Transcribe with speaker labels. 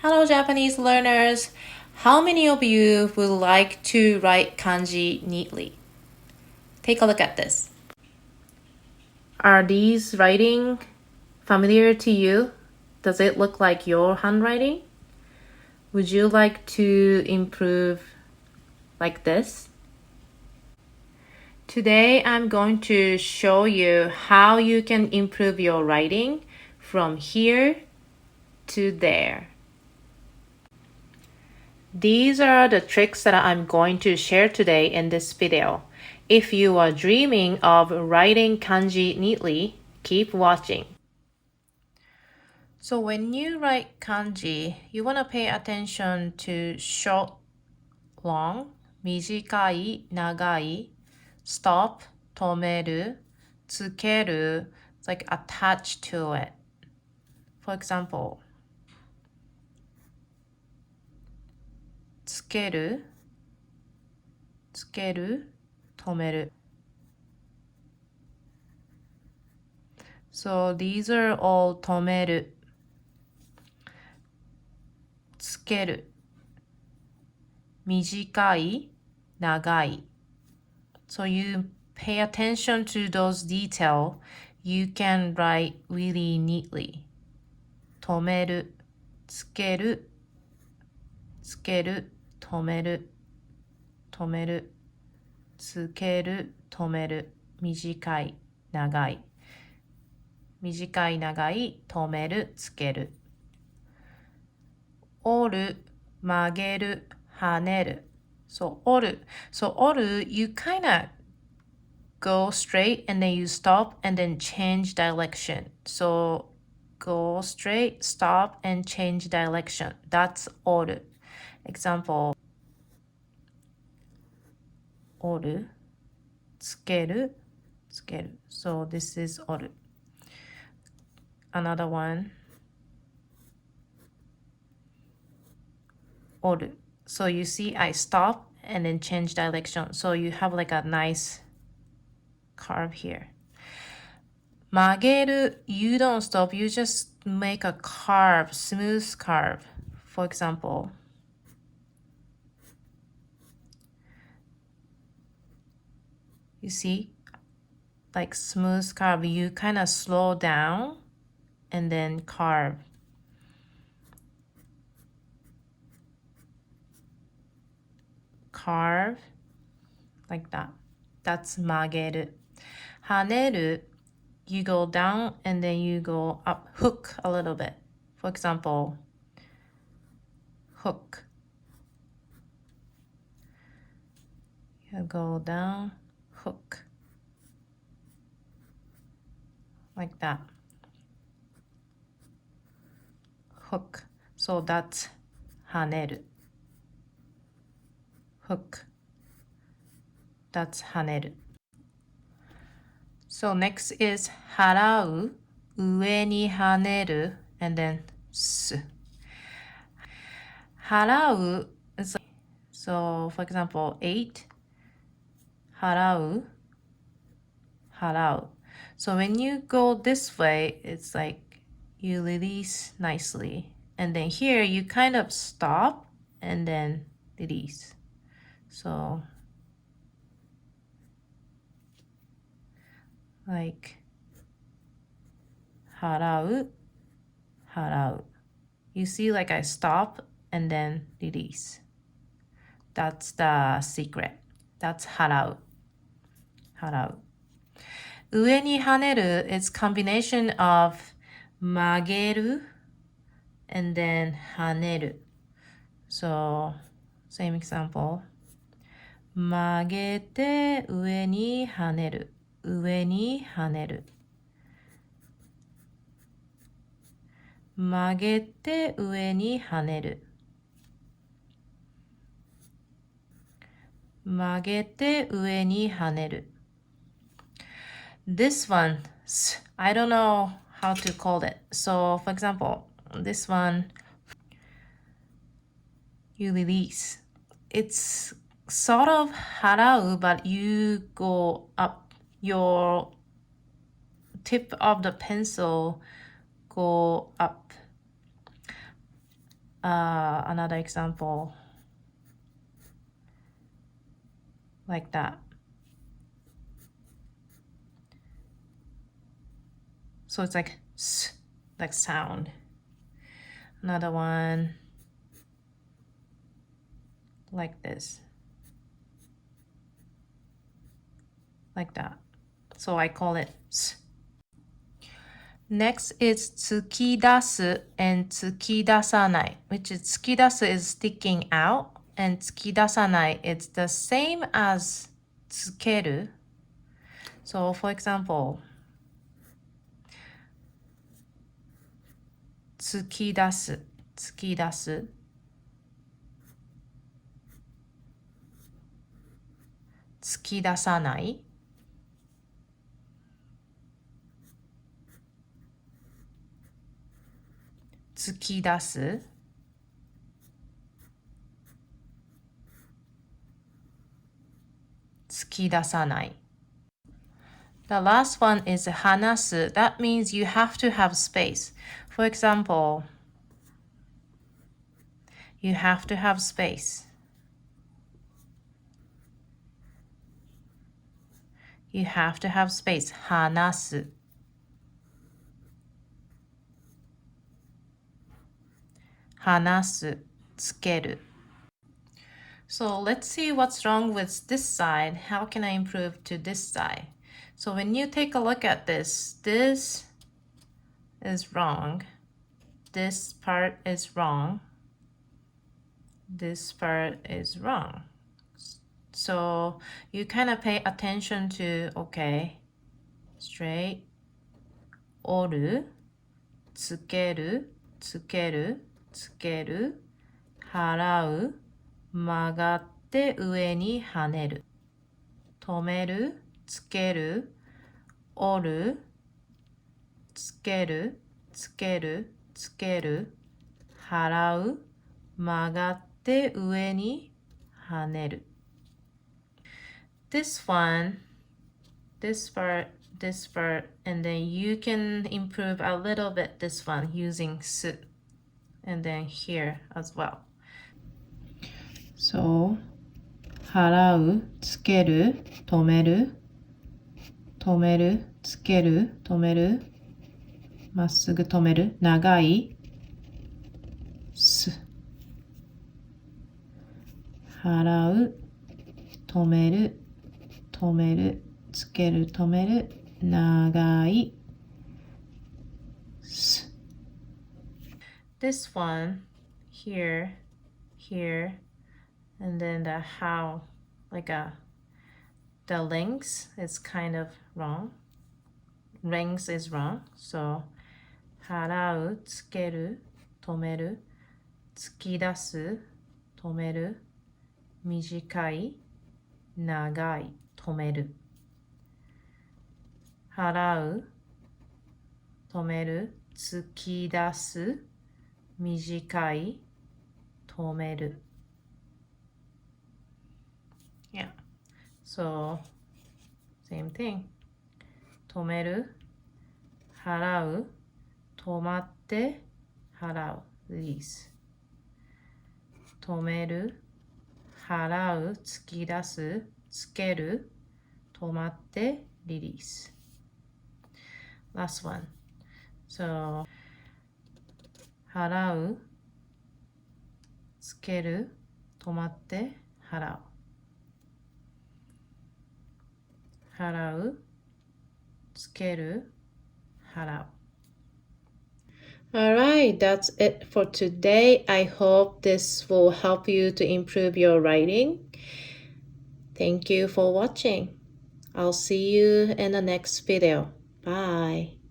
Speaker 1: Hello, Japanese learners. How many of you would like to write kanji neatly? Take a look at this. Are these writing familiar to you? Does it look like your handwriting? Would you like to improve like this? Today, I'm going to show you how you can improve your writing from here to there. These are the tricks that I'm going to share today in this video. If you are dreaming of writing kanji neatly, keep watching. So when you write kanji, you want to pay attention to short, long, 短い、長い, stop, 止める, つける, it's like attached to it. For example, つける、止める. So these are all 止める、つける、短い、長い. So you pay attention to those details, you can write really neatly. 止める、つける、止める、止める、つける、止める、短い、長い。短い、長い、止める、つける。折る、曲げる、跳ねる。So 折る。So 折る, you kind of go straight and then you stop and then change direction. So go straight, stop, and change direction. That's 折る. Example, 折る、つける、つける. So this is 折る. Another one, 折る. So you see I stop and then change direction. So you have like a nice curve here. 曲げる, you don't stop, you just make a curve, smooth curve. For example, 'you see? Like smooth curve, you kind of slow down and then carve. Carve like that. That's 曲げる. 跳ねる, you go down and then you go up, hook a little bit. For example, hook. You go down, hook. Like that. Hook. So that's 跳ねる. Hook. That's 跳ねる. So next is 払う, 上に跳ねる, and then す. 払う is like, so for example, 8, 払う, 払う. So when you go this way, it's like you release nicely. And then here you kind of stop and then release. So like 払う、払う. You see like I stop and then release. That's the secret. That's 払う、払う. 上に跳ねる is combination of 曲げる and then 跳ねる. So same example. 曲げて上に跳ねる、上に跳ねる。曲げて上に跳ねる。曲げて上に跳ねる。This one, I don't know how to call it. So, for example, this one, you release. It's sort of 払う, but you go up. Your tip of the pencil go up. another example like that. So it's like s, like sound. Another one like this. Like that. So I call it s. Next is 突き出す and 突き出さない, which is 突き出す is sticking out and 突き出さない it's the same as つける. So for example, 突き出す突き出す突き出さない突き出す突き出さない The last one is 話す That means you have to have space. For example, you have to have space. You have to have space. 話す話すつける So let's see what's wrong with this side. How can I improve to this side? So when you take a look at this is wrong. This part is wrong. This part is wrong. So you kind of pay attention to, okay, straight, 折る、つける、つける、つける、払う、曲がって上に跳ねる、止める、つける、折る、つける、つける、つける、払う、曲がって上に跳ねる。This one, this part, and then you can improve a little bit this one using す and then here as well. So, 払う、つける、止める、止める、つける、止める、まっすぐ止める、長い、す。払う、止める、止める、つける、止める、長い、す。This one, here, and then the how, like the length is kind of wrong. Length is wrong. So, 払う、つける、止める、突き出す、止める、短い、長い、止める。払う、止める、突き出す、短い、止める。Yeah. So, same thing. 止める、払う、止まって、払う。Release. 止める、払う、突き出す、つける、止まって、release. Last one. So, 払う、つける、止まって、払う。払う、つける、払う。Alright, that's it for today. I hope this will help you to improve your writing. Thank you for watching. I'll see you in the next video. Bye.